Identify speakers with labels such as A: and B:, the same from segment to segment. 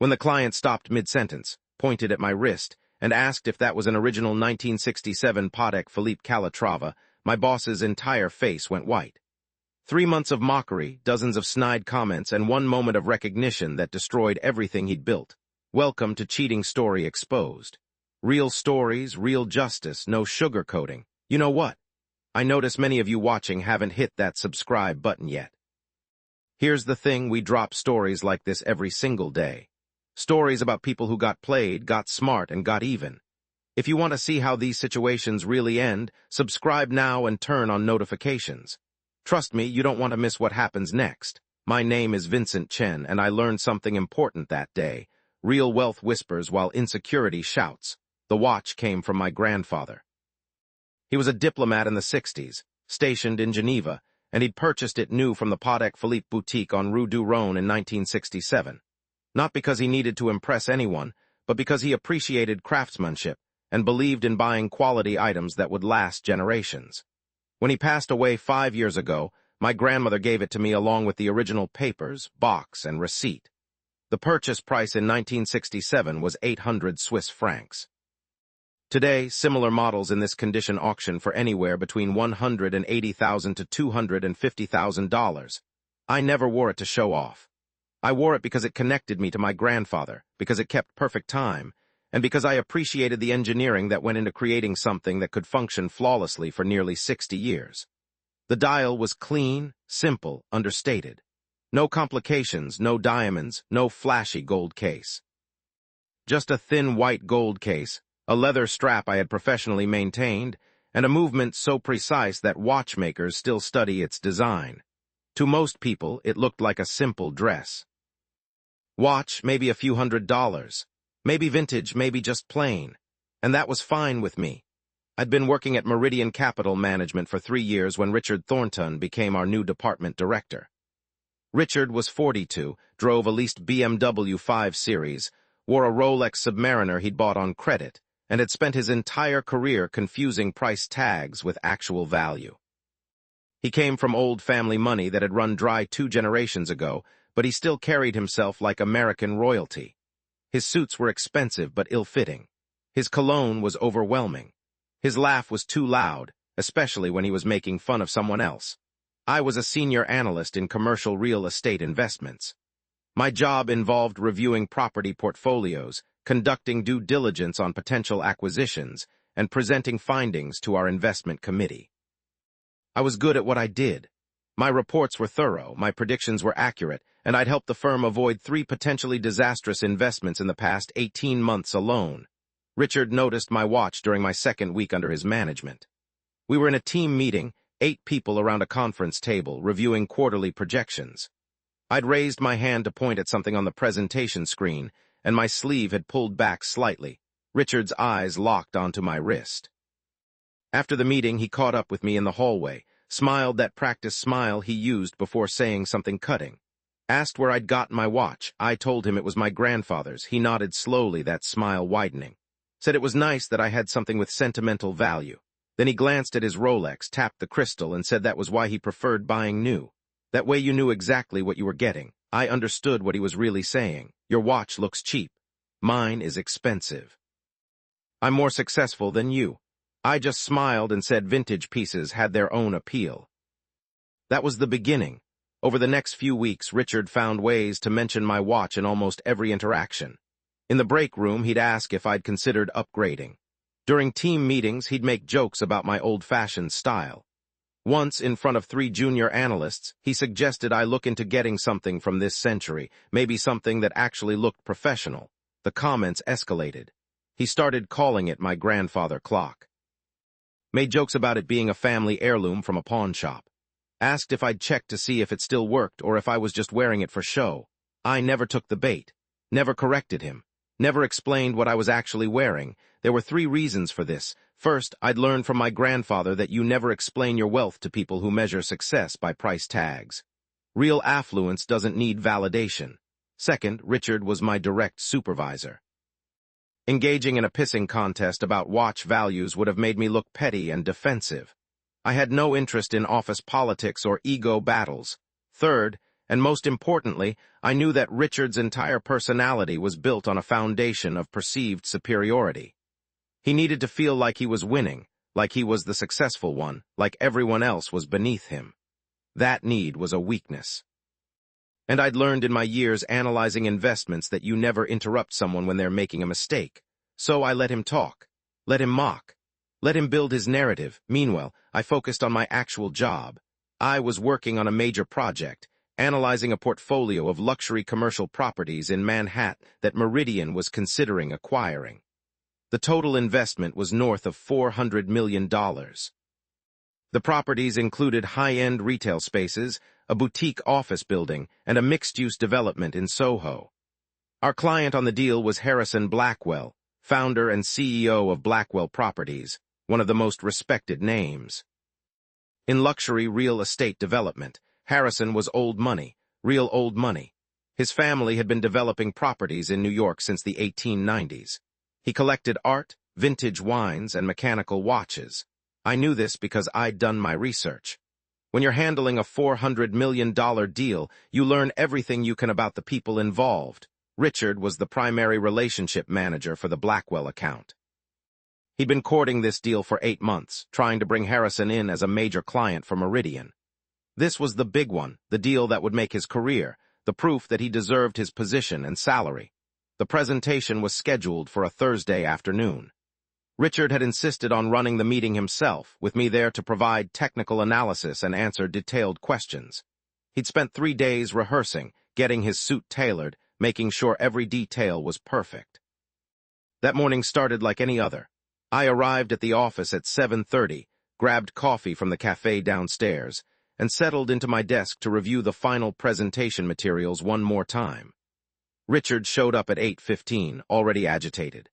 A: When the client stopped mid-sentence, pointed at my wrist, and asked if that was an original 1967 Patek Philippe Calatrava, my boss's entire face went white. 3 months of mockery, dozens of snide comments, and one moment of recognition that destroyed everything he'd built. Welcome to Cheating Story Exposed. Real stories, real justice, no sugarcoating. You know what? I notice many of you watching haven't hit that subscribe button yet. Here's the thing, we drop stories like this every single day. Stories about people who got played, got smart, and got even. If you want to see how these situations really end, subscribe now and turn on notifications. Trust me, you don't want to miss what happens next. My name is Vincent Chen, and I learned something important that day. Real wealth whispers while insecurity shouts. The watch came from my grandfather. He was a diplomat in the 60s, stationed in Geneva, and he'd purchased it new from the Patek Philippe boutique on Rue du Rhône in 1967. Not because he needed to impress anyone, but because he appreciated craftsmanship and believed in buying quality items that would last generations. When he passed away 5 years ago, my grandmother gave it to me along with the original papers, box, and receipt. The purchase price in 1967 was 800 Swiss francs. Today, similar models in this condition auction for anywhere between $180,000 to $250,000. I never wore it to show off. I wore it because it connected me to my grandfather, because it kept perfect time, and because I appreciated the engineering that went into creating something that could function flawlessly for nearly 60 years. The dial was clean, simple, understated. No complications, no diamonds, no flashy gold case. Just a thin white gold case, a leather strap I had professionally maintained, and a movement so precise that watchmakers still study its design. To most people, it looked like a simple dress. Watch, maybe a few $100s. Maybe vintage, maybe just plain. And that was fine with me. I'd been working at Meridian Capital Management for 3 years when Richard Thornton became our new department director. Richard was 42, drove a leased BMW 5 Series, wore a Rolex Submariner he'd bought on credit, and had spent his entire career confusing price tags with actual value. He came from old family money that had run dry 2 generations ago, but he still carried himself like American royalty. His suits were expensive but ill-fitting. His cologne was overwhelming. His laugh was too loud, especially when he was making fun of someone else. I was a senior analyst in commercial real estate investments. My job involved reviewing property portfolios, conducting due diligence on potential acquisitions, and presenting findings to our investment committee. I was good at what I did. My reports were thorough, my predictions were accurate, and I'd helped the firm avoid 3 potentially disastrous investments in the past 18 months alone. Richard noticed my watch during my 2nd week under his management. We were in a team meeting, 8 people around a conference table, reviewing quarterly projections. I'd raised my hand to point at something on the presentation screen, and my sleeve had pulled back slightly. Richard's eyes locked onto my wrist. After the meeting, he caught up with me in the hallway, smiled that practice smile he used before saying something cutting. Asked where I'd gotten my watch. I told him it was my grandfather's. He nodded slowly, that smile widening. Said it was nice that I had something with sentimental value. Then he glanced at his Rolex, tapped the crystal, and said that was why he preferred buying new. That way you knew exactly what you were getting. I understood what he was really saying. Your watch looks cheap. Mine is expensive. I'm more successful than you. I just smiled and said vintage pieces had their own appeal. That was the beginning. Over the next few weeks, Richard found ways to mention my watch in almost every interaction. In the break room, he'd ask if I'd considered upgrading. During team meetings, he'd make jokes about my old-fashioned style. Once, in front of 3 junior analysts, he suggested I look into getting something from this century, maybe something that actually looked professional. The comments escalated. He started calling it my grandfather clock. Made jokes about it being a family heirloom from a pawn shop. Asked if I'd checked to see if it still worked or if I was just wearing it for show. I never took the bait, never corrected him, never explained what I was actually wearing. There were 3 reasons for this. First, I'd learned from my grandfather that you never explain your wealth to people who measure success by price tags. Real affluence doesn't need validation. Second, Richard was my direct supervisor. Engaging in a pissing contest about watch values would have made me look petty and defensive. I had no interest in office politics or ego battles. Third, And most importantly, I knew that Richard's entire personality was built on a foundation of perceived superiority. He needed to feel like he was winning, like he was the successful one, like everyone else was beneath him. That need was a weakness. And I'd learned in my years analyzing investments that you never interrupt someone when they're making a mistake. So I let him talk, let him mock, let him build his narrative. Meanwhile, I focused on my actual job. I was working on a major project, analyzing a portfolio of luxury commercial properties in Manhattan that Meridian was considering acquiring. The total investment was north of $400 million. The properties included high-end retail spaces, a boutique office building, and a mixed-use development in Soho. Our client on the deal was Harrison Blackwell, founder and CEO of Blackwell Properties, one of the most respected names. In luxury real estate development, Harrison was old money, real old money. His family had been developing properties in New York since the 1890s. He collected art, vintage wines, and mechanical watches. I knew this because I'd done my research. When you're handling a $400 million deal, you learn everything you can about the people involved. Richard was the primary relationship manager for the Blackwell account. He'd been courting this deal for 8 months, trying to bring Harrison in as a major client for Meridian. This was the big one, the deal that would make his career, the proof that he deserved his position and salary. The presentation was scheduled for a Thursday afternoon. Richard had insisted on running the meeting himself, with me there to provide technical analysis and answer detailed questions. He'd spent 3 days rehearsing, getting his suit tailored, making sure every detail was perfect. That morning started like any other. I arrived at the office at 7:30, grabbed coffee from the cafe downstairs, and settled into my desk to review the final presentation materials one more time. Richard showed up at 8:15, already agitated.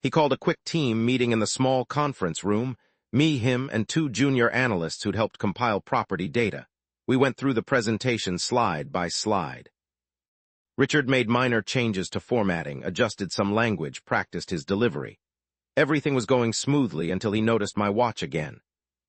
A: He called a quick team meeting in the small conference room, me, him, and 2 junior analysts who'd helped compile property data. We went through the presentation slide by slide. Richard made minor changes to formatting, adjusted some language, practiced his delivery. Everything was going smoothly until he noticed my watch again.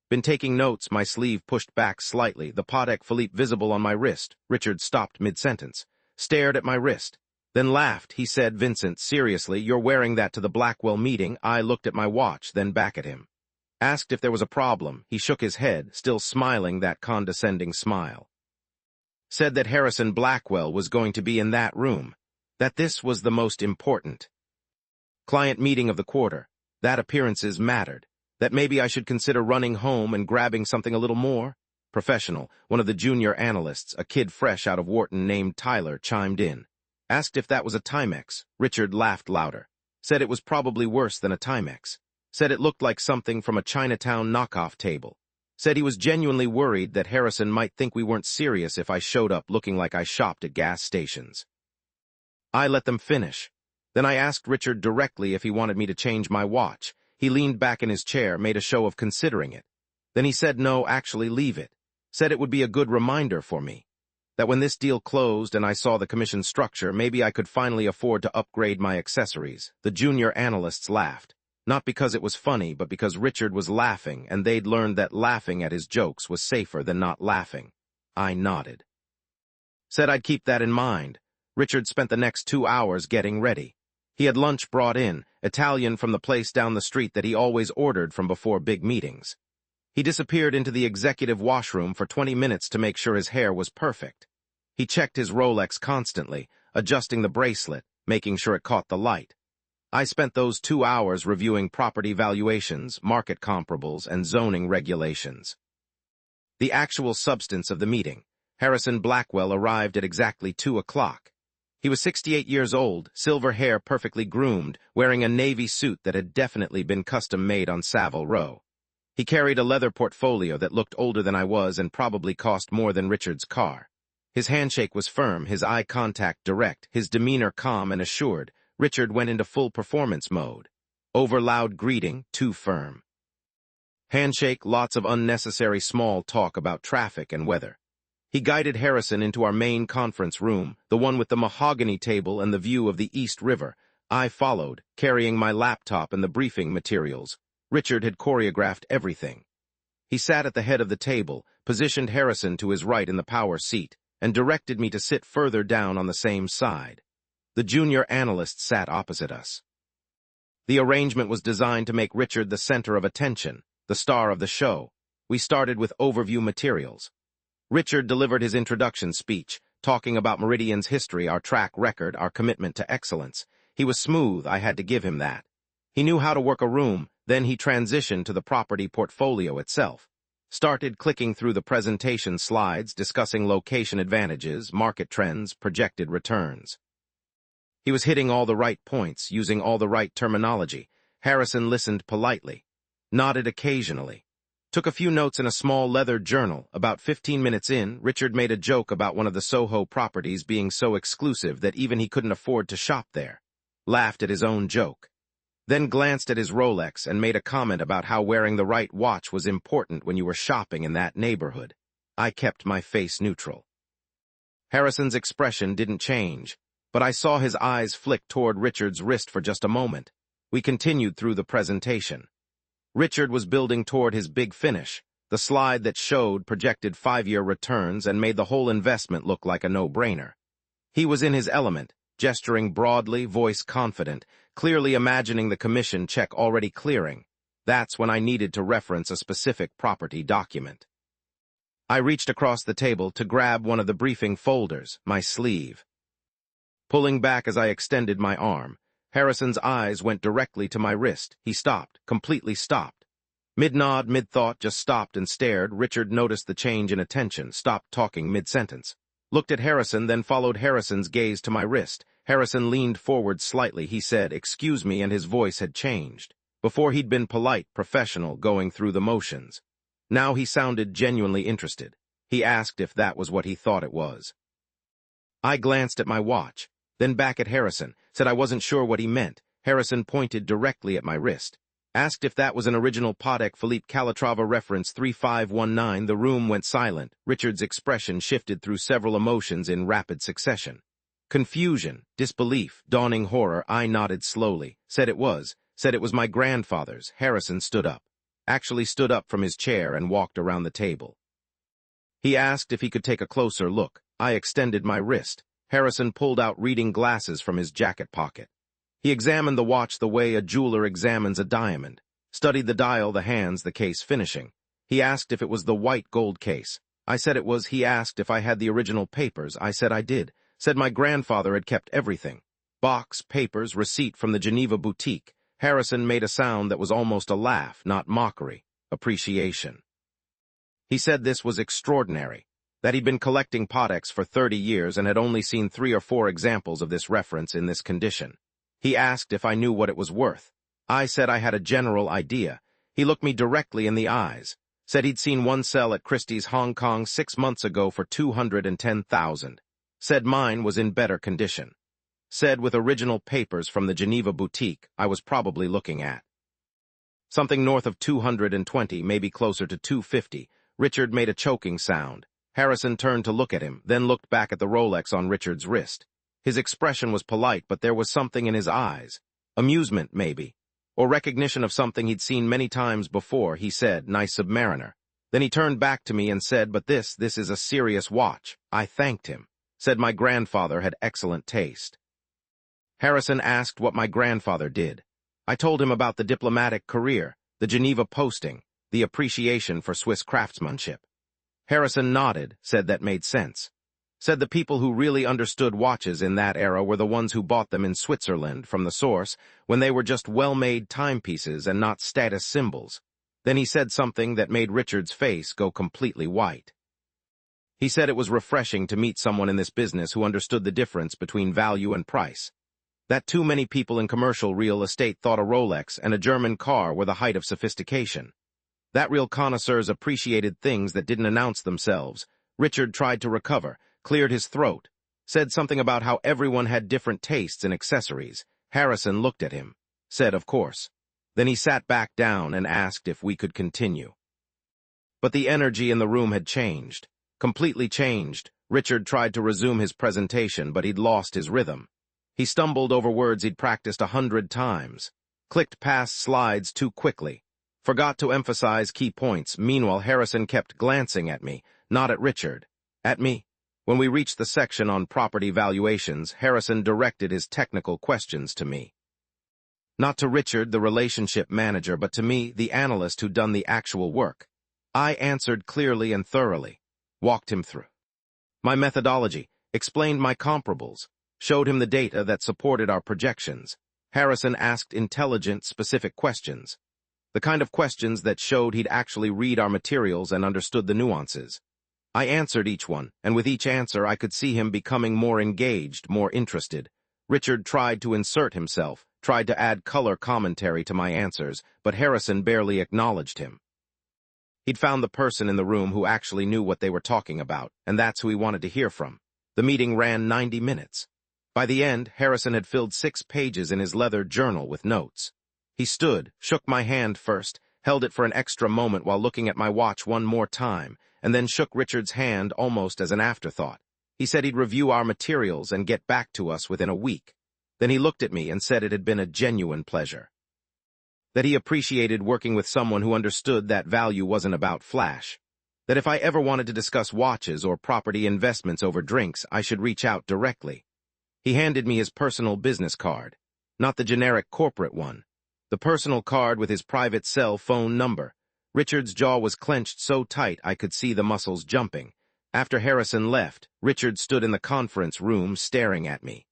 A: Been taking notes, my sleeve pushed back slightly, the Patek Philippe visible on my wrist. Richard stopped mid-sentence, stared at my wrist, then laughed. He said, "Vincent, seriously, you're wearing that to the Blackwell meeting?" I looked at my watch, then back at him. Asked if there was a problem. He shook his head, still smiling that condescending smile. Said that Harrison Blackwell was going to be in that room, that this was the most important client meeting of the quarter, that appearances mattered, that maybe I should consider running home and grabbing something a little more professional. One of the junior analysts, a kid fresh out of Wharton named Tyler, chimed in. Asked if that was a Timex. Richard laughed louder. Said it was probably worse than a Timex. Said it looked like something from a Chinatown knockoff table. Said he was genuinely worried that Harrison might think we weren't serious if I showed up looking like I shopped at gas stations. I let them finish. Then I asked Richard directly if he wanted me to change my watch. He leaned back in his chair, made a show of considering it. Then he said no, actually leave it. Said it would be a good reminder for me. That when this deal closed and I saw the commission structure, maybe I could finally afford to upgrade my accessories. The junior analysts laughed. Not because it was funny, but because Richard was laughing, and they'd learned that laughing at his jokes was safer than not laughing. I nodded. Said I'd keep that in mind. Richard spent the next 2 hours getting ready. He had lunch brought in, Italian from the place down the street that he always ordered from before big meetings. He disappeared into the executive washroom for 20 minutes to make sure his hair was perfect. He checked his Rolex constantly, adjusting the bracelet, making sure it caught the light. I spent those 2 hours reviewing property valuations, market comparables, and zoning regulations. The actual substance of the meeting. Harrison Blackwell arrived at exactly 2 o'clock. He was 68 years old, silver hair perfectly groomed, wearing a navy suit that had definitely been custom-made on Savile Row. He carried a leather portfolio that looked older than I was and probably cost more than Richard's car. His handshake was firm, his eye contact direct, his demeanor calm and assured. Richard went into full performance mode. Over loud greeting, too firm. Handshake, lots of unnecessary small talk about traffic and weather. He guided Harrison into our main conference room, the one with the mahogany table and the view of the East River. I followed, carrying my laptop and the briefing materials. Richard had choreographed everything. He sat at the head of the table, positioned Harrison to his right in the power seat. and directed me to sit further down on the same side. The junior analyst sat opposite us. The arrangement was designed to make Richard the center of attention, the star of the show. We started with overview materials. Richard delivered his introduction speech, talking about Meridian's history, our track record, our commitment to excellence. He was smooth, I had to give him that. He knew how to work a room, then he transitioned to the property portfolio itself. Started clicking through the presentation slides, discussing location advantages, market trends, projected returns. He was hitting all the right points, using all the right terminology. Harrison listened politely, nodded occasionally, took a few notes in a small leather journal. About 15 minutes in, Richard made a joke about one of the Soho properties being so exclusive that even he couldn't afford to shop there. Laughed at his own joke. Then glanced at his Rolex and made a comment about how wearing the right watch was important when you were shopping in that neighborhood. I kept my face neutral. Harrison's expression didn't change, but I saw his eyes flick toward Richard's wrist for just a moment. We continued through the presentation. Richard was building toward his big finish, the slide that showed projected 5-year returns and made the whole investment look like a no-brainer. He was in his element, gesturing broadly, voice confident, clearly imagining the commission check already clearing. That's when I needed to reference a specific property document. I reached across the table to grab one of the briefing folders, my sleeve. Pulling back as I extended my arm, Harrison's eyes went directly to my wrist. He stopped, completely stopped. Mid-nod, mid-thought, just stopped and stared. Richard noticed the change in attention, stopped talking mid-sentence. Looked at Harrison, then followed Harrison's gaze to my wrist. Harrison leaned forward slightly. He said, "Excuse me," and his voice had changed. Before he'd been polite, professional, going through the motions. Now he sounded genuinely interested. He asked if that was what he thought it was. I glanced at my watch, then back at Harrison, said I wasn't sure what he meant. Harrison pointed directly at my wrist. Asked if that was an original Patek Philippe Calatrava reference 3519. The room went silent. Richard's expression shifted through several emotions in rapid succession. Confusion, disbelief, dawning horror. I nodded slowly. Said it was my grandfather's. Harrison stood up. Actually stood up from his chair and walked around the table. He asked if he could take a closer look. I extended my wrist. Harrison pulled out reading glasses from his jacket pocket. He examined the watch the way a jeweler examines a diamond, studied the dial, the hands, the case finishing. He asked if it was the white gold case. I said it was. He asked if I had the original papers. I said I did. Said my grandfather had kept everything. Box, papers, receipt from the Geneva boutique. Harrison made a sound that was almost a laugh, not mockery, appreciation. He said this was extraordinary, that he'd been collecting Pateks for 30 years and had only seen 3 or 4 examples of this reference in this condition. He asked if I knew what it was worth. I said I had a general idea. He looked me directly in the eyes, said he'd seen one sell at Christie's Hong Kong 6 months ago for $210,000. Said mine was in better condition. Said with original papers from the Geneva boutique I was probably looking at. Something north of 220, maybe closer to 250. Richard made a choking sound. Harrison turned to look at him, then looked back at the Rolex on Richard's wrist. His expression was polite, but there was something in his eyes. Amusement, maybe. Or recognition of something he'd seen many times before. He said, "Nice Submariner." Then he turned back to me and said, "But this is a serious watch." I thanked him. Said my grandfather had excellent taste. Harrison asked what my grandfather did. I told him about the diplomatic career, the Geneva posting, the appreciation for Swiss craftsmanship. Harrison nodded, said that made sense. Said the people who really understood watches in that era were the ones who bought them in Switzerland from the source, when they were just well-made timepieces and not status symbols. Then he said something that made Richard's face go completely white. He said it was refreshing to meet someone in this business who understood the difference between value and price. That too many people in commercial real estate thought a Rolex and a German car were the height of sophistication. That real connoisseurs appreciated things that didn't announce themselves. Richard tried to recover, cleared his throat, said something about how everyone had different tastes in accessories. Harrison looked at him, said of course. Then he sat back down and asked if we could continue. But the energy in the room had changed, completely changed. Richard tried to resume his presentation, but he'd lost his rhythm. He stumbled over words he'd practiced 100 times, clicked past slides too quickly, forgot to emphasize key points. Meanwhile, Harrison kept glancing at me, not at Richard, at me. When we reached the section on property valuations, Harrison directed his technical questions to me. Not to Richard, the relationship manager, but to me, the analyst who'd done the actual work. I answered clearly and thoroughly, walked him through my methodology, explained my comparables, showed him the data that supported our projections. Harrison asked intelligent, specific questions, the kind of questions that showed he'd actually read our materials and understood the nuances. I answered each one, and with each answer I could see him becoming more engaged, more interested. Richard tried to insert himself, tried to add color commentary to my answers, but Harrison barely acknowledged him. He'd found the person in the room who actually knew what they were talking about, and that's who he wanted to hear from. The meeting ran 90 minutes. By the end, Harrison had filled 6 pages in his leather journal with notes. He stood, shook my hand first, held it for an extra moment while looking at my watch one more time, and then shook Richard's hand almost as an afterthought. He said he'd review our materials and get back to us within a week. Then he looked at me and said it had been a genuine pleasure. That he appreciated working with someone who understood that value wasn't about flash. That if I ever wanted to discuss watches or property investments over drinks, I should reach out directly. He handed me his personal business card, not the generic corporate one. The personal card with his private cell phone number. Richard's jaw was clenched so tight I could see the muscles jumping. After Harrison left, Richard stood in the conference room staring at me.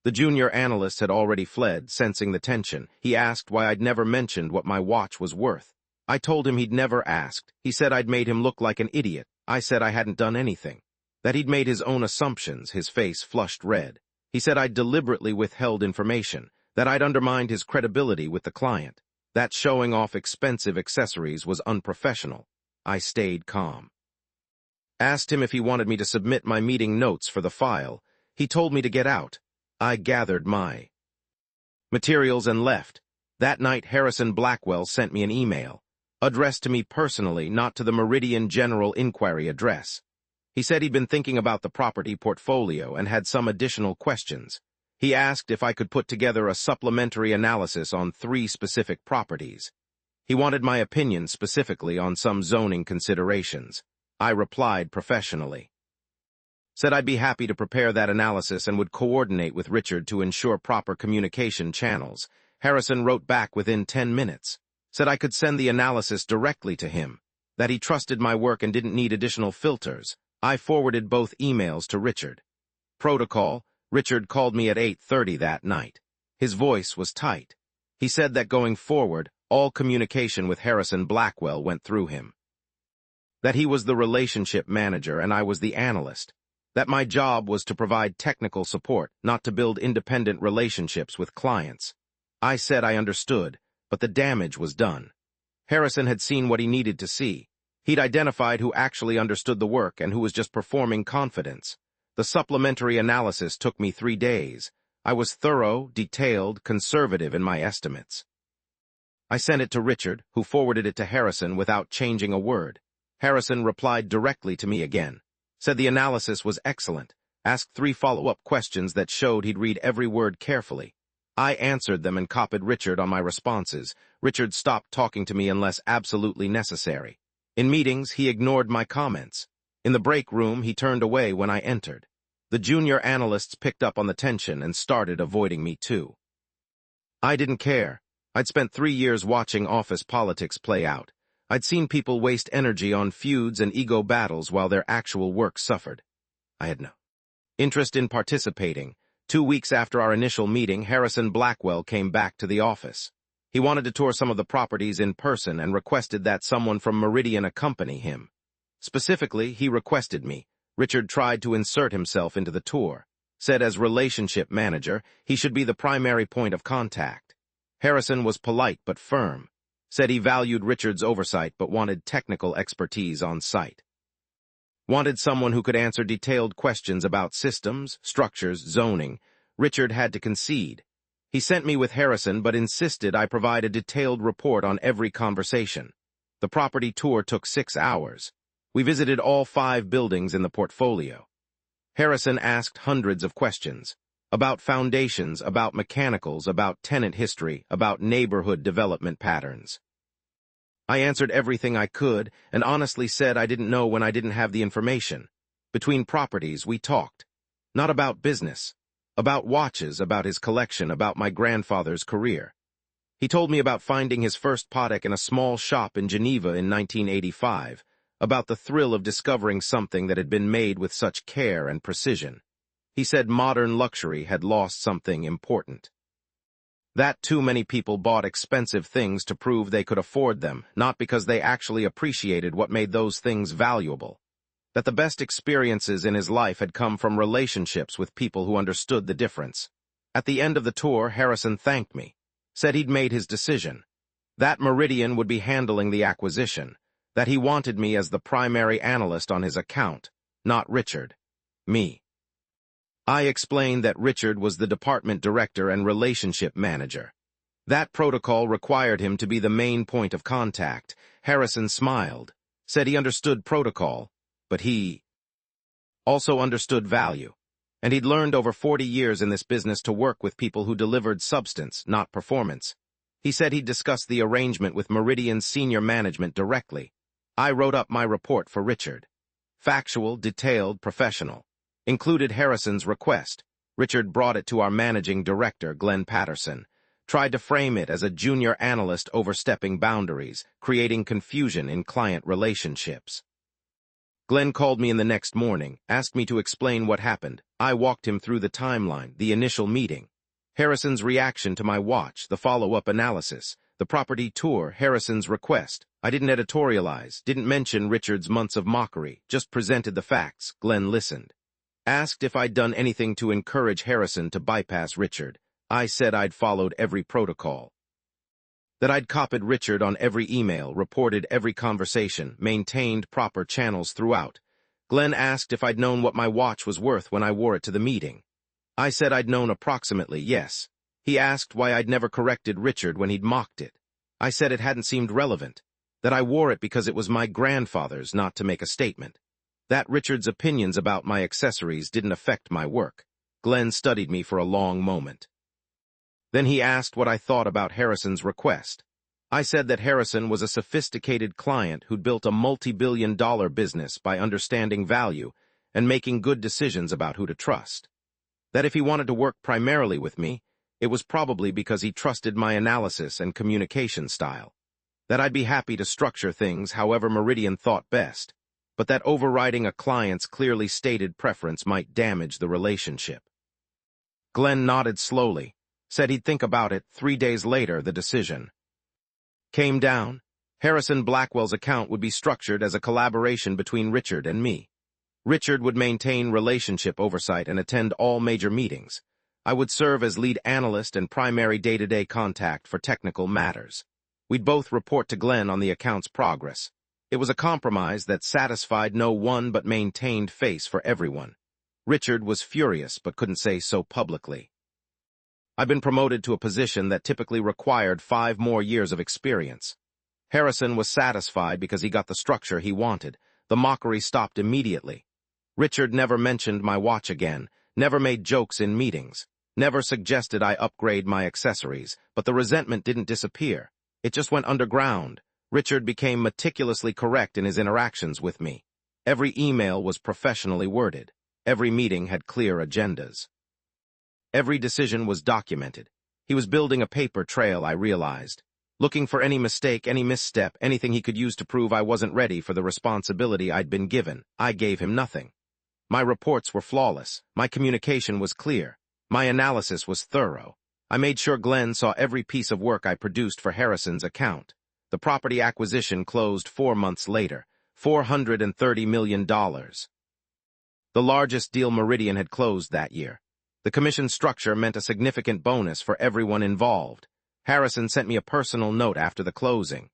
A: The junior analyst had already fled, sensing the tension. He asked why I'd never mentioned what my watch was worth. I told him he'd never asked. He said I'd made him look like an idiot. I said I hadn't done anything. That he'd made his own assumptions, his face flushed red. He said I'd deliberately withheld information, that I'd undermined his credibility with the client. That showing off expensive accessories was unprofessional. I stayed calm. Asked him if he wanted me to submit my meeting notes for the file. He told me to get out. I gathered my materials and left. That night, Harrison Blackwell sent me an email, addressed to me personally, not to the Meridian General Inquiry address. He said he'd been thinking about the property portfolio and had some additional questions. He asked if I could put together a supplementary analysis on 3 specific properties. He wanted my opinion specifically on some zoning considerations. I replied professionally. Said I'd be happy to prepare that analysis and would coordinate with Richard to ensure proper communication channels. Harrison wrote back within 10 minutes. Said I could send the analysis directly to him, that he trusted my work and didn't need additional filters. I forwarded both emails to Richard. Protocol, Richard called me at 8:30 that night. His voice was tight. He said that going forward, all communication with Harrison Blackwell went through him. That he was the relationship manager and I was the analyst. That my job was to provide technical support, not to build independent relationships with clients. I said I understood, but the damage was done. Harrison had seen what he needed to see. He'd identified who actually understood the work and who was just performing confidence. The supplementary analysis took me 3 days. I was thorough, detailed, conservative in my estimates. I sent it to Richard, who forwarded it to Harrison without changing a word. Harrison replied directly to me again. Said the analysis was excellent, asked 3 follow-up questions that showed he'd read every word carefully. I answered them and copied Richard on my responses. Richard stopped talking to me unless absolutely necessary. In meetings, he ignored my comments. In the break room, he turned away when I entered. The junior analysts picked up on the tension and started avoiding me too. I didn't care. I'd spent 3 years watching office politics play out. I'd seen people waste energy on feuds and ego battles while their actual work suffered. I had no interest in participating. 2 weeks after our initial meeting, Harrison Blackwell came back to the office. He wanted to tour some of the properties in person and requested that someone from Meridian accompany him. Specifically, he requested me. Richard tried to insert himself into the tour. Said as relationship manager, he should be the primary point of contact. Harrison was polite but firm. Said he valued Richard's oversight but wanted technical expertise on site. Wanted someone who could answer detailed questions about systems, structures, zoning. Richard had to concede. He sent me with Harrison but insisted I provide a detailed report on every conversation. The property tour took 6 hours. We visited all 5 buildings in the portfolio. Harrison asked hundreds of questions. About foundations, about mechanicals, about tenant history, about neighborhood development patterns. I answered everything I could and honestly said I didn't know when I didn't have the information. Between properties, we talked. Not about business. About watches, about his collection, about my grandfather's career. He told me about finding his first Patek in a small shop in Geneva in 1985, about the thrill of discovering something that had been made with such care and precision. He said modern luxury had lost something important. That too many people bought expensive things to prove they could afford them, not because they actually appreciated what made those things valuable. That the best experiences in his life had come from relationships with people who understood the difference. At the end of the tour, Harrison thanked me, said he'd made his decision, that Meridian would be handling the acquisition, that he wanted me as the primary analyst on his account, not Richard. Me. I explained that Richard was the department director and relationship manager. That protocol required him to be the main point of contact. Harrison smiled, said he understood protocol, but he also understood value, and he'd learned over 40 years in this business to work with people who delivered substance, not performance. He said he'd discussed the arrangement with Meridian's senior management directly. I wrote up my report for Richard. Factual, detailed, professional. Included Harrison's request. Richard brought it to our managing director, Glenn Patterson. Tried to frame it as a junior analyst overstepping boundaries, creating confusion in client relationships. Glenn called me in the next morning, asked me to explain what happened. I walked him through the timeline, the initial meeting, Harrison's reaction to my watch, the follow-up analysis, the property tour, Harrison's request. I didn't editorialize, didn't mention Richard's months of mockery, just presented the facts. Glenn listened. Asked if I'd done anything to encourage Harrison to bypass Richard. I said I'd followed every protocol. That I'd copied Richard on every email, reported every conversation, maintained proper channels throughout. Glenn asked if I'd known what my watch was worth when I wore it to the meeting. I said I'd known approximately, yes. He asked why I'd never corrected Richard when he'd mocked it. I said it hadn't seemed relevant, that I wore it because it was my grandfather's, not to make a statement. That Richard's opinions about my accessories didn't affect my work. Glenn studied me for a long moment. Then he asked what I thought about Harrison's request. I said that Harrison was a sophisticated client who'd built a multi-billion-dollar business by understanding value and making good decisions about who to trust. That if he wanted to work primarily with me, it was probably because he trusted my analysis and communication style. That I'd be happy to structure things however Meridian thought best, but that overriding a client's clearly stated preference might damage the relationship. Glenn nodded slowly, said he'd think about it. 3 days later, the decision came down. Harrison Blackwell's account would be structured as a collaboration between Richard and me. Richard would maintain relationship oversight and attend all major meetings. I would serve as lead analyst and primary day-to-day contact for technical matters. We'd both report to Glenn on the account's progress. It was a compromise that satisfied no one but maintained face for everyone. Richard was furious but couldn't say so publicly. I'd been promoted to a position that typically required 5 more years of experience. Harrison was satisfied because he got the structure he wanted. The mockery stopped immediately. Richard never mentioned my watch again, never made jokes in meetings, never suggested I upgrade my accessories, but the resentment didn't disappear. It just went underground. Richard became meticulously correct in his interactions with me. Every email was professionally worded. Every meeting had clear agendas. Every decision was documented. He was building a paper trail, I realized. Looking for any mistake, any misstep, anything he could use to prove I wasn't ready for the responsibility I'd been given. I gave him nothing. My reports were flawless. My communication was clear. My analysis was thorough. I made sure Glenn saw every piece of work I produced for Harrison's account. The property acquisition closed 4 months later, $430 million. The largest deal Meridian had closed that year. The commission structure meant a significant bonus for everyone involved. Harrison sent me a personal note after the closing.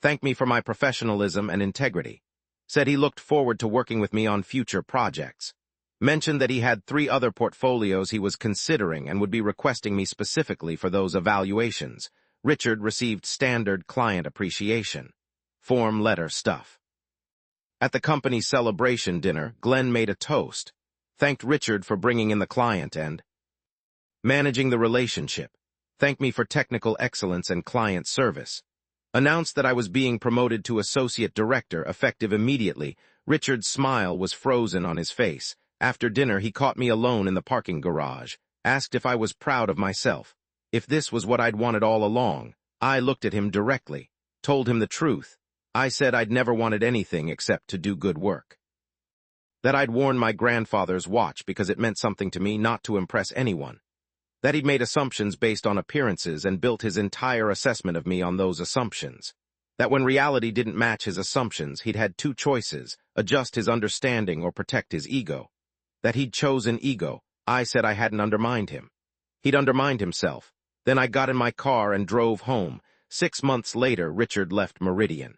A: Thanked me for my professionalism and integrity. Said he looked forward to working with me on future projects. Mentioned that he had 3 other portfolios he was considering and would be requesting me specifically for those evaluations. Richard received standard client appreciation. Form letter stuff. At the company's celebration dinner, Glenn made a toast. Thanked Richard for bringing in the client and managing the relationship. Thanked me for technical excellence and client service. Announced that I was being promoted to associate director, effective immediately. Richard's smile was frozen on his face. After dinner, he caught me alone in the parking garage, asked if I was proud of myself, if this was what I'd wanted all along. I looked at him directly, told him the truth. I said I'd never wanted anything except to do good work. That I'd worn my grandfather's watch because it meant something to me, not to impress anyone. That he'd made assumptions based on appearances and built his entire assessment of me on those assumptions. That when reality didn't match his assumptions, he'd had two choices: adjust his understanding or protect his ego. That he'd chosen ego. I said I hadn't undermined him. He'd undermined himself. Then I got in my car and drove home. 6 months later, Richard left Meridian.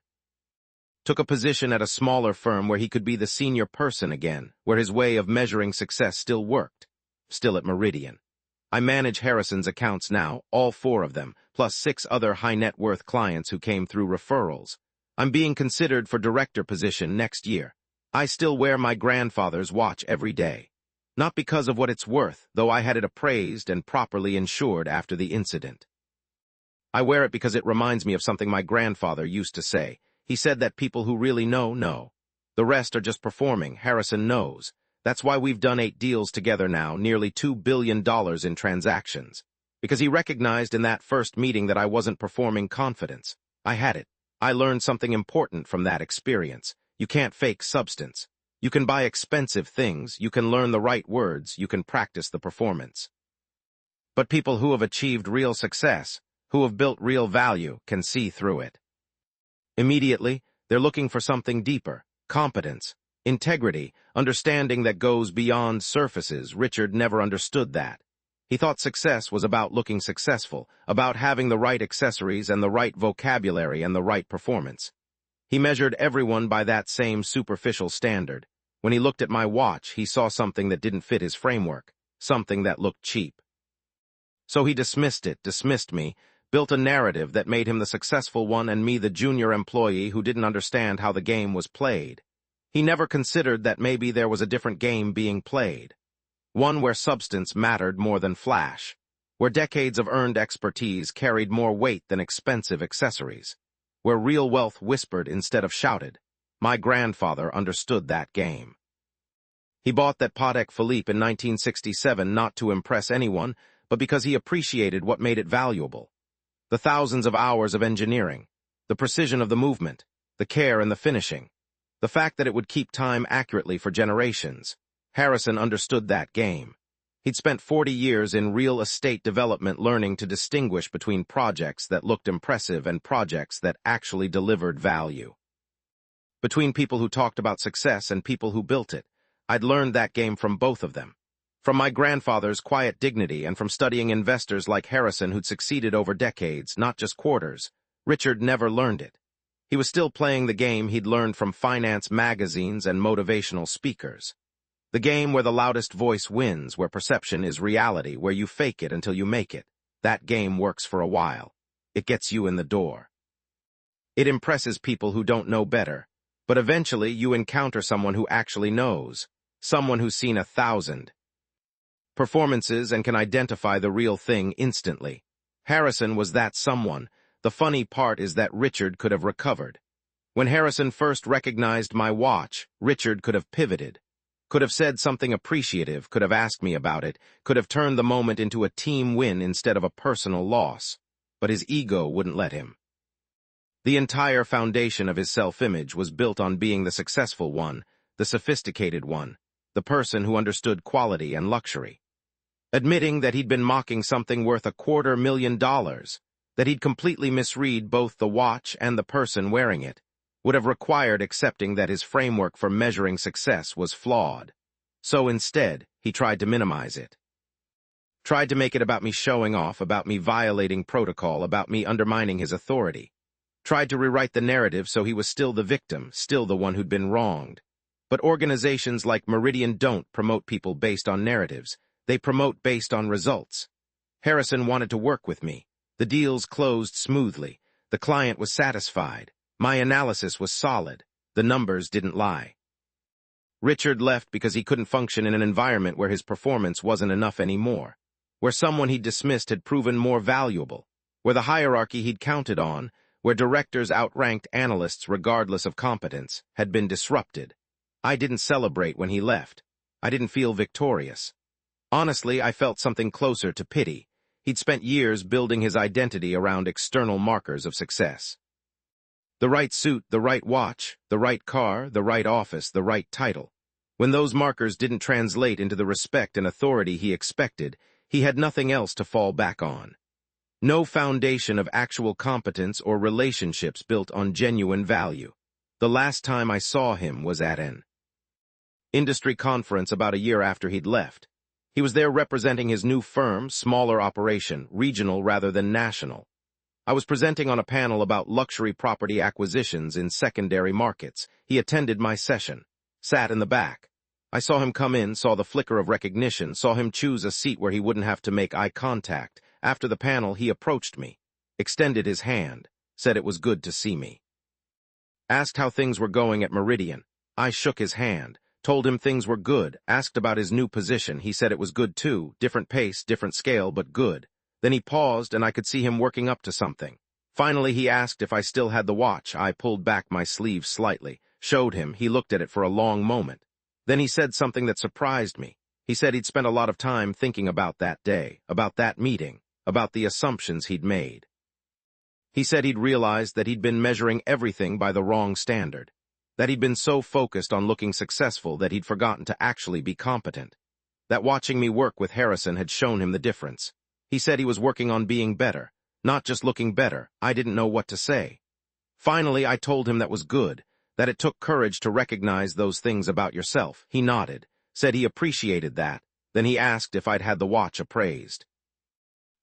A: Took a position at a smaller firm where he could be the senior person again, where his way of measuring success still worked. Still at Meridian. I manage Harrison's accounts now, all 4 of them, plus 6 other high-net-worth clients who came through referrals. I'm being considered for director position next year. I still wear my grandfather's watch every day. Not because of what it's worth, though I had it appraised and properly insured after the incident. I wear it because it reminds me of something my grandfather used to say. He said that people who really know. The rest are just performing. Harrison knows. That's why we've done 8 deals together now, nearly $2 billion in transactions. Because he recognized in that first meeting that I wasn't performing confidence. I had it. I learned something important from that experience. You can't fake substance. You can buy expensive things, you can learn the right words, you can practice the performance. But people who have achieved real success, who have built real value, can see through it. Immediately, they're looking for something deeper: competence, integrity, understanding that goes beyond surfaces. Richard never understood that. He thought success was about looking successful, about having the right accessories and the right vocabulary and the right performance. He measured everyone by that same superficial standard. When he looked at my watch, he saw something that didn't fit his framework, something that looked cheap. So he dismissed me, built a narrative that made him the successful one and me the junior employee who didn't understand how the game was played. He never considered that maybe there was a different game being played. One where substance mattered more than flash, where decades of earned expertise carried more weight than expensive accessories, where real wealth whispered instead of shouted. My grandfather understood that game. He bought that Patek Philippe in 1967 not to impress anyone, but because he appreciated what made it valuable. The thousands of hours of engineering, the precision of the movement, the care in the finishing, the fact that it would keep time accurately for generations. Harrison understood that game. He'd spent 40 years in real estate development learning to distinguish between projects that looked impressive and projects that actually delivered value. Between people who talked about success and people who built it. I'd learned that game from both of them. From my grandfather's quiet dignity and from studying investors like Harrison who'd succeeded over decades, not just quarters. Richard never learned it. He was still playing the game he'd learned from finance magazines and motivational speakers. The game where the loudest voice wins, where perception is reality, where you fake it until you make it. That game works for a while. It gets you in the door. It impresses people who don't know better. But eventually you encounter someone who actually knows. Someone who's seen 1,000 performances and can identify the real thing instantly. Harrison was that someone. The funny part is that Richard could have recovered. When Harrison first recognized my watch, Richard could have pivoted, could have said something appreciative, could have asked me about it, could have turned the moment into a team win instead of a personal loss. But his ego wouldn't let him. The entire foundation of his self-image was built on being the successful one, the sophisticated one, the person who understood quality and luxury. Admitting that he'd been mocking something worth $250,000, that he'd completely misread both the watch and the person wearing it, would have required accepting that his framework for measuring success was flawed. So instead, he tried to minimize it. Tried to make it about me showing off, about me violating protocol, about me undermining his authority. Tried to rewrite the narrative so he was still the victim, still the one who'd been wronged. But organizations like Meridian don't promote people based on narratives. They promote based on results. Harrison wanted to work with me. The deals closed smoothly. The client was satisfied. My analysis was solid. The numbers didn't lie. Richard left because he couldn't function in an environment where his performance wasn't enough anymore, where someone he'd dismissed had proven more valuable, where the hierarchy he'd counted on where directors outranked analysts regardless of competence, had been disrupted. I didn't celebrate when he left. I didn't feel victorious. Honestly, I felt something closer to pity. He'd spent years building his identity around external markers of success. The right suit, the right watch, the right car, the right office, the right title. When those markers didn't translate into the respect and authority he expected, he had nothing else to fall back on. No foundation of actual competence or relationships built on genuine value. The last time I saw him was at an industry conference about a year after he'd left. He was there representing his new firm, smaller operation, regional rather than national. I was presenting on a panel about luxury property acquisitions in secondary markets. He attended my session, sat in the back. I saw him come in, saw the flicker of recognition, saw him choose a seat where he wouldn't have to make eye contact. After the panel, he approached me, extended his hand, said it was good to see me. Asked how things were going at Meridian. I shook his hand, told him things were good, asked about his new position. He said it was good too, different pace, different scale, but good. Then he paused and I could see him working up to something. Finally, he asked if I still had the watch. I pulled back my sleeve slightly, showed him. He looked at it for a long moment. Then he said something that surprised me. He said he'd spent a lot of time thinking about that day, about that meeting, about the assumptions he'd made. He said he'd realized that he'd been measuring everything by the wrong standard, that he'd been so focused on looking successful that he'd forgotten to actually be competent, that watching me work with Harrison had shown him the difference. He said he was working on being better, not just looking better. I didn't know what to say. Finally, I told him that was good, that it took courage to recognize those things about yourself. He nodded, said he appreciated that. Then he asked if I'd had the watch appraised.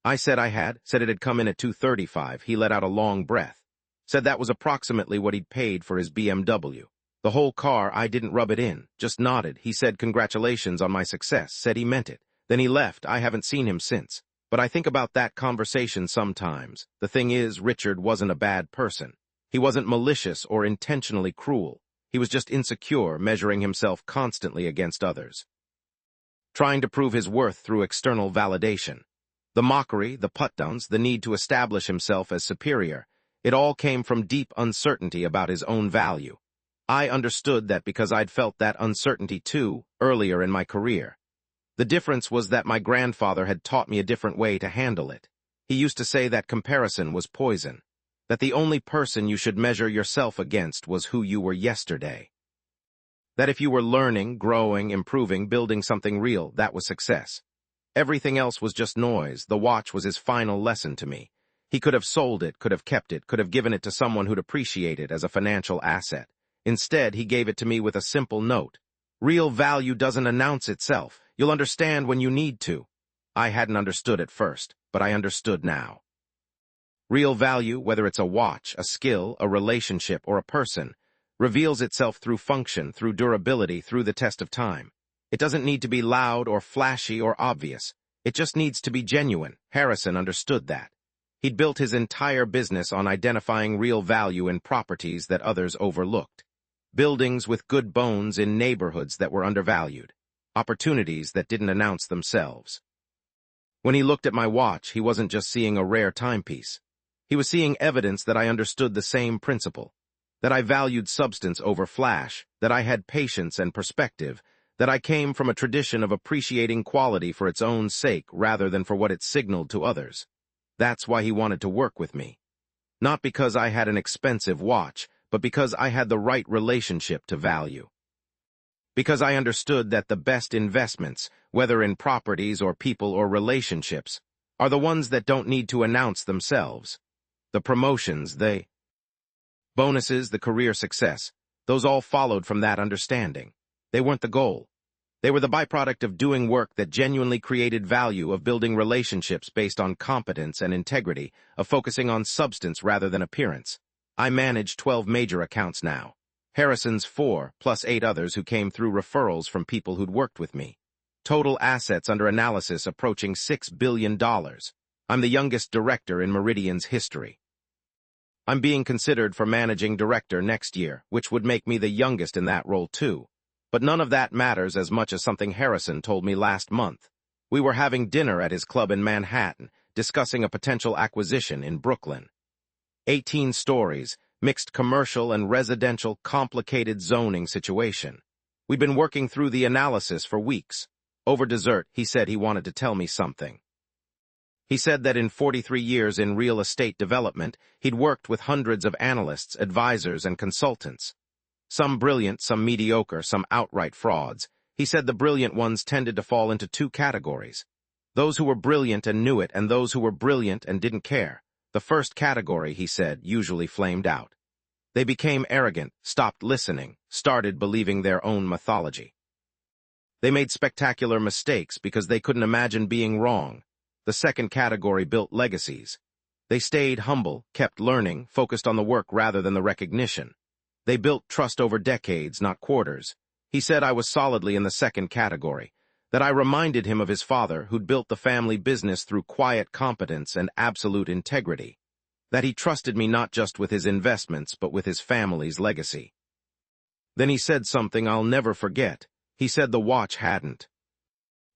A: I said I had, said it had come in at $235. He let out a long breath, said that was approximately what he'd paid for his BMW. The whole car, I didn't rub it in, just nodded. He said congratulations on my success, said he meant it. Then he left. I haven't seen him since. But I think about that conversation sometimes. The thing is, Richard wasn't a bad person. He wasn't malicious or intentionally cruel. He was just insecure, measuring himself constantly against others, trying to prove his worth through external validation. The mockery, the put-downs, the need to establish himself as superior, it all came from deep uncertainty about his own value. I understood that because I'd felt that uncertainty too, earlier in my career. The difference was that my grandfather had taught me a different way to handle it. He used to say that comparison was poison, that the only person you should measure yourself against was who you were yesterday. That if you were learning, growing, improving, building something real, that was success. Everything else was just noise. The watch was his final lesson to me. He could have sold it, could have kept it, could have given it to someone who'd appreciate it as a financial asset. Instead, he gave it to me with a simple note. Real value doesn't announce itself. You'll understand when you need to. I hadn't understood at first, but I understood now. Real value, whether it's a watch, a skill, a relationship, or a person, reveals itself through function, through durability, through the test of time. It doesn't need to be loud or flashy or obvious. It just needs to be genuine. Harrison understood that. He'd built his entire business on identifying real value in properties that others overlooked. Buildings with good bones in neighborhoods that were undervalued. Opportunities that didn't announce themselves. When he looked at my watch, he wasn't just seeing a rare timepiece. He was seeing evidence that I understood the same principle, that I valued substance over flash, that I had patience and perspective, that I came from a tradition of appreciating quality for its own sake rather than for what it signaled to others. That's why he wanted to work with me. Not because I had an expensive watch, but because I had the right relationship to value. Because I understood that the best investments, whether in properties or people or relationships, are the ones that don't need to announce themselves. The promotions, the bonuses, the career success, those all followed from that understanding. They weren't the goal. They were the byproduct of doing work that genuinely created value, of building relationships based on competence and integrity, of focusing on substance rather than appearance. I manage 12 major accounts now. Harrison's 4, plus 8 others who came through referrals from people who'd worked with me. Total assets under analysis approaching $6 billion. I'm the youngest director in Meridian's history. I'm being considered for managing director next year, which would make me the youngest in that role too. But none of that matters as much as something Harrison told me last month. We were having dinner at his club in Manhattan, discussing a potential acquisition in Brooklyn. 18 stories, mixed commercial and residential, complicated zoning situation. We'd been working through the analysis for weeks. Over dessert, he said he wanted to tell me something. He said that in 43 years in real estate development, he'd worked with hundreds of analysts, advisors, and consultants. Some brilliant, some mediocre, some outright frauds. He said the brilliant ones tended to fall into two categories: those who were brilliant and knew it, and those who were brilliant and didn't care. The first category, he said, usually flamed out. They became arrogant, stopped listening, started believing their own mythology. They made spectacular mistakes because they couldn't imagine being wrong. The second category built legacies. They stayed humble, kept learning, focused on the work rather than the recognition. They built trust over decades, not quarters. He said I was solidly in the second category, that I reminded him of his father, who'd built the family business through quiet competence and absolute integrity, that he trusted me not just with his investments but with his family's legacy. Then he said something I'll never forget. He said the watch hadn't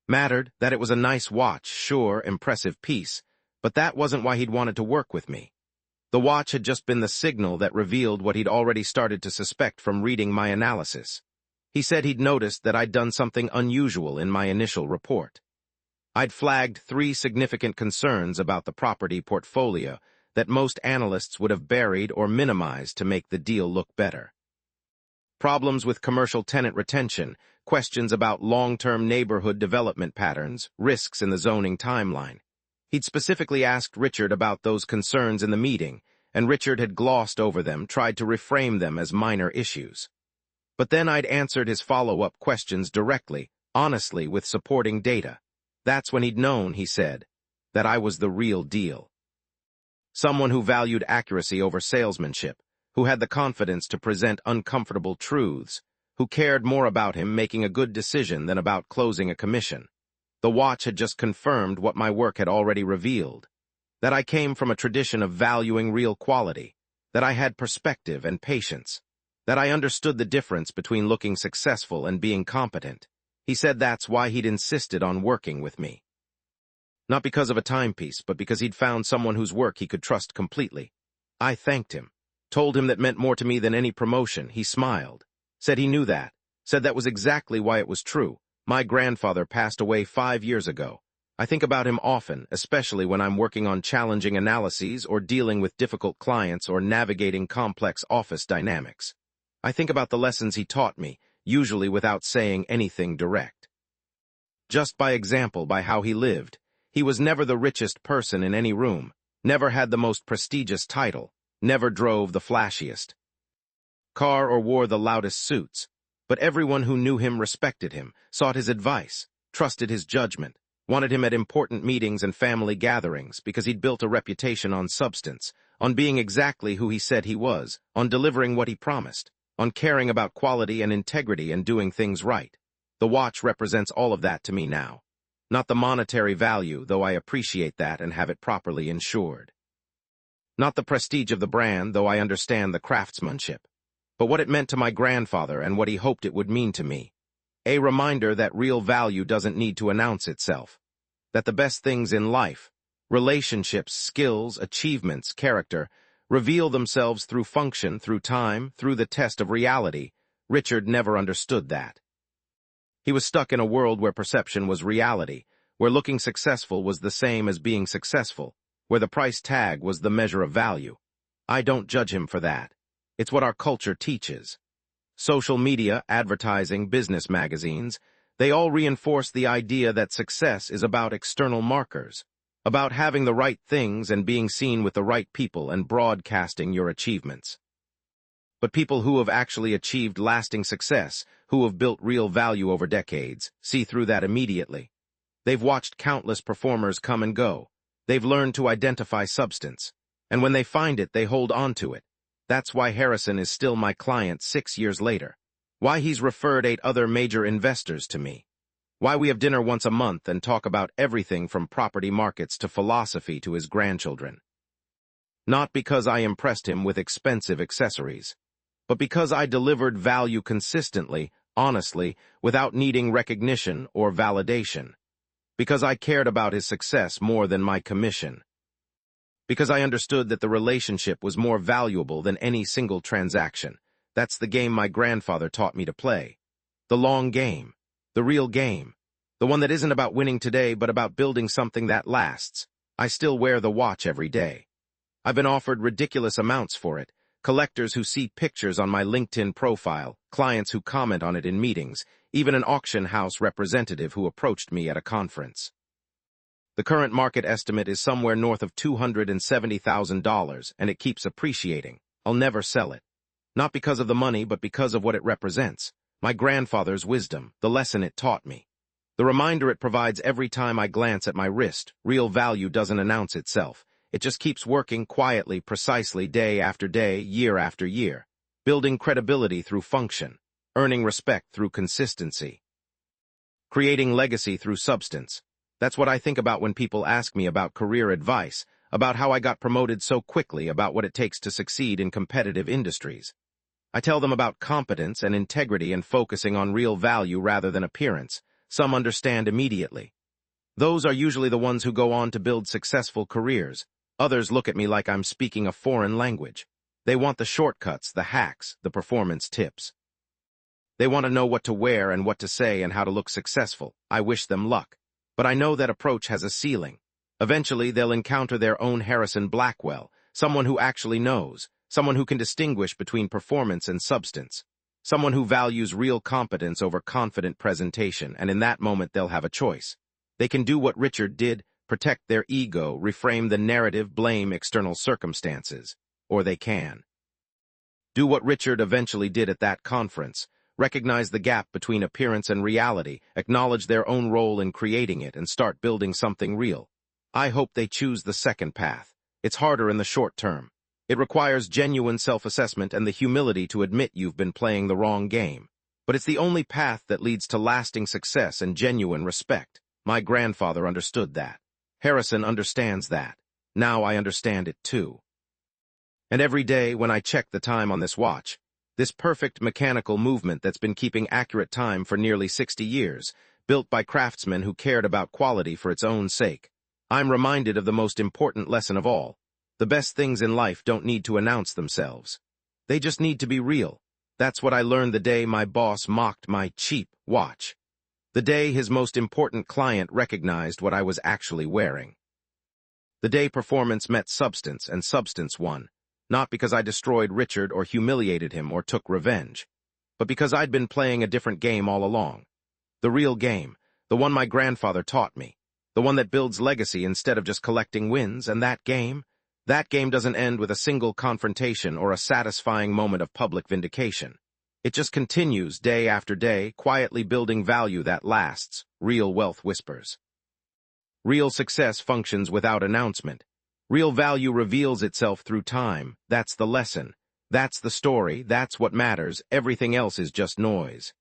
A: mattered, that it was a nice watch, sure, impressive piece, but that wasn't why he'd wanted to work with me. The watch had just been the signal that revealed what he'd already started to suspect from reading my analysis. He said he'd noticed that I'd done something unusual in my initial report. I'd flagged 3 significant concerns about the property portfolio that most analysts would have buried or minimized to make the deal look better. Problems with commercial tenant retention, questions about long-term neighborhood development patterns, risks in the zoning timeline. He'd specifically asked Richard about those concerns in the meeting, and Richard had glossed over them, tried to reframe them as minor issues. But then I'd answered his follow-up questions directly, honestly, with supporting data. That's when he'd known, he said, that I was the real deal. Someone who valued accuracy over salesmanship, who had the confidence to present uncomfortable truths, who cared more about him making a good decision than about closing a commission. The watch had just confirmed what my work had already revealed, that I came from a tradition of valuing real quality, that I had perspective and patience, that I understood the difference between looking successful and being competent. He said that's why he'd insisted on working with me. Not because of a timepiece, but because he'd found someone whose work he could trust completely. I thanked him, told him that meant more to me than any promotion. He smiled, said he knew that, said that was exactly why it was true. My grandfather passed away 5 years ago. I think about him often, especially when I'm working on challenging analyses or dealing with difficult clients or navigating complex office dynamics. I think about the lessons he taught me, usually without saying anything direct. Just by example, by how he lived. He was never the richest person in any room, never had the most prestigious title, never drove the flashiest car or wore the loudest suits, but everyone who knew him respected him, sought his advice, trusted his judgment, wanted him at important meetings and family gatherings because he'd built a reputation on substance, on being exactly who he said he was, on delivering what he promised, on caring about quality and integrity and doing things right. The watch represents all of that to me now. Not the monetary value, though I appreciate that and have it properly insured. Not the prestige of the brand, though I understand the craftsmanship. But what it meant to my grandfather and what he hoped it would mean to me. A reminder that real value doesn't need to announce itself. That the best things in life, relationships, skills, achievements, character, reveal themselves through function, through time, through the test of reality. Richard never understood that. He was stuck in a world where perception was reality, where looking successful was the same as being successful, where the price tag was the measure of value. I don't judge him for that. It's what our culture teaches. Social media, advertising, business magazines, they all reinforce the idea that success is about external markers, about having the right things and being seen with the right people and broadcasting your achievements. But people who have actually achieved lasting success, who have built real value over decades, see through that immediately. They've watched countless performers come and go. They've learned to identify substance. And when they find it, they hold on to it. That's why Harrison is still my client 6 years later. Why he's referred 8 other major investors to me. Why we have dinner once a month and talk about everything from property markets to philosophy to his grandchildren. Not because I impressed him with expensive accessories, but because I delivered value consistently, honestly, without needing recognition or validation. Because I cared about his success more than my commission. Because I understood that the relationship was more valuable than any single transaction. That's the game my grandfather taught me to play. The long game. The real game. The one that isn't about winning today, but about building something that lasts. I still wear the watch every day. I've been offered ridiculous amounts for it. Collectors who see pictures on my LinkedIn profile, clients who comment on it in meetings, even an auction house representative who approached me at a conference. The current market estimate is somewhere north of $270,000, and it keeps appreciating. I'll never sell it. Not because of the money, but because of what it represents. My grandfather's wisdom, the lesson it taught me. The reminder it provides every time I glance at my wrist. Real value doesn't announce itself. It just keeps working quietly, precisely, day after day, year after year. Building credibility through function. Earning respect through consistency. Creating legacy through substance. That's what I think about when people ask me about career advice, about how I got promoted so quickly, about what it takes to succeed in competitive industries. I tell them about competence and integrity and focusing on real value rather than appearance. Some understand immediately. Those are usually the ones who go on to build successful careers. Others look at me like I'm speaking a foreign language. They want the shortcuts, the hacks, the performance tips. They want to know what to wear and what to say and how to look successful. I wish them luck. But I know that approach has a ceiling. Eventually, they'll encounter their own Harrison Blackwell, someone who actually knows, someone who can distinguish between performance and substance, someone who values real competence over confident presentation, and in that moment they'll have a choice. They can do what Richard did, protect their ego, reframe the narrative, blame external circumstances, or they can do what Richard eventually did at that conference, recognize the gap between appearance and reality, acknowledge their own role in creating it, and start building something real. I hope they choose the second path. It's harder in the short term. It requires genuine self-assessment and the humility to admit you've been playing the wrong game. But it's the only path that leads to lasting success and genuine respect. My grandfather understood that. Harrison understands that. Now I understand it too. And every day when I check the time on this watch, this perfect mechanical movement that's been keeping accurate time for nearly 60 years, built by craftsmen who cared about quality for its own sake, I'm reminded of the most important lesson of all. The best things in life don't need to announce themselves. They just need to be real. That's what I learned the day my boss mocked my cheap watch. The day his most important client recognized what I was actually wearing. The day performance met substance and substance won, not because I destroyed Richard or humiliated him or took revenge, but because I'd been playing a different game all along. The real game, the one my grandfather taught me, the one that builds legacy instead of just collecting wins, and that game doesn't end with a single confrontation or a satisfying moment of public vindication. It just continues day after day, quietly building value that lasts. Real wealth whispers. Real success functions without announcement. Real value reveals itself through time. That's the lesson. That's the story. That's what matters. Everything else is just noise.